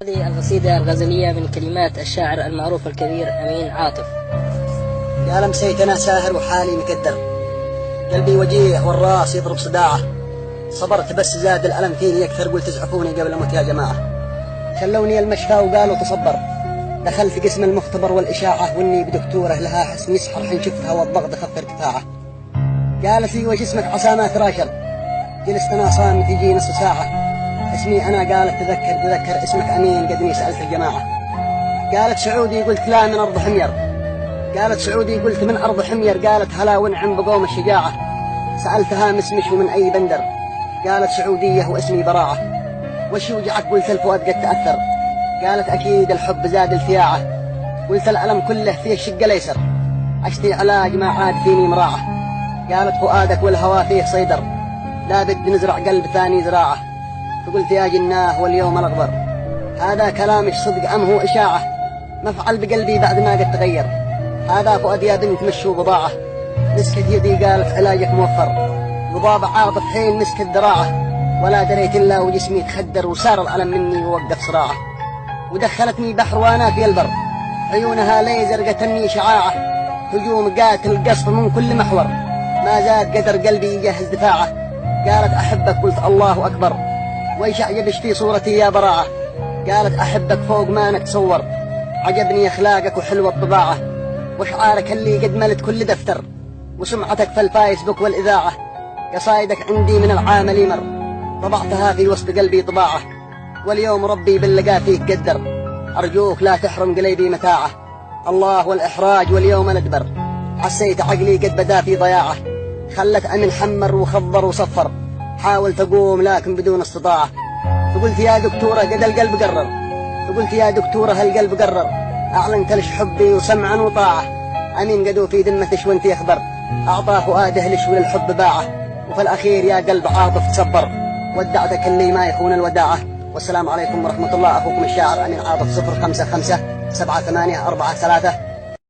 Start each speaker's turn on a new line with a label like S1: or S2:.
S1: هذه القصيدة الغزلية من كلمات الشاعر المعروف الكبير أمين عاطف.
S2: يا لمسيت أنا ساهر وحالي مكدر، قلبي وجيه والراس يضرب صداعه، صبرت بس زاد الألم فيني يكثر، قلت ازعفوني قبل أموت يا جماعة. خلوني المشفى وقالوا تصبر، دخلت قسم المختبر والإشاعة، وإني بدكتورة لها حسن يسحر حين شفتها والضغط خف ارتفاعه. قالت لي وش اسمك عسى ما تراشر، جلست أنا صامت يجي نص ساعة. اسمي أنا، قالت تذكر اسمك أمين قدني سألت الجماعة. قالت سعودي، قلت لا من أرض حمير. قالت سعودي، قلت من أرض حمير. قالت هلا ونعم بقوم الشجاعة. سألتها مسمش ومن أي بندر، قالت سعودية واسمي براعة. وش يوجعك؟ قلت الفؤاد قد تأثر. قالت أكيد الحب زاد الفياعة. قلت الألم كله فيه الشق الأيسر، أشتي علاج ما عاد فيني مراعة. قالت فؤادك والهوى فيه صيدر، لا بد نزرع قلب ثاني زراعة. فقلت يا جناه واليوم الأخضر، هذا كلامك صدق أم هو إشاعة؟ مفعل بقلبي بعد ما قد تغير، هذا فؤاد يا بنت مشوا بضاعة. مسكت يدي قالت علاجك موفر، وضاب عاطف حين مسكت ذراعه، ولا دريت إلا وجسمي تخدر، وصار الألم مني ووقف صراعه. ودخلتني بحر وأنا في البر، عيونها ليزر قتلني شعاعه، هجوم قاتل قصف من كل محور، ما زاد قدر قلبي يجهز دفاعه. قالت أحبك، قلت الله أكبر، ويش أعجبش في صورتي يا براعة. قالت أحبك فوق ما نتصور، عجبني أخلاقك وحلوة الطباعة، وشعارك اللي قد ملت كل دفتر، وسمعتك في الفايسبوك والإذاعة. قصايدك عندي من العامل مر، طبعتها في وسط قلبي طباعة، واليوم ربي باللقاء فيك قدر، أرجوك لا تحرم قلبي متاعه. الله والإحراج واليوم ندبر، حسيت عقلي قد بدا في ضياعه، خلت أمن حمر وخضر وصفر، حاول تقوم لكن بدون استطاعة. فقلت يا دكتورة قد القلب قرر، فقلت يا دكتورة هالقلب قرر، أعلنت لش حبي وسمعا وطاعة. أمين قدو في ذمتش وانت يخبر، أعطاه فؤاده لش وللحب باعه، وفي الأخير يا قلب عاطف تصبر، ودعتك اللي ما يخون الوداعة. والسلام عليكم ورحمة الله. أخوكم الشاعر أمين عاطف. 055 78 43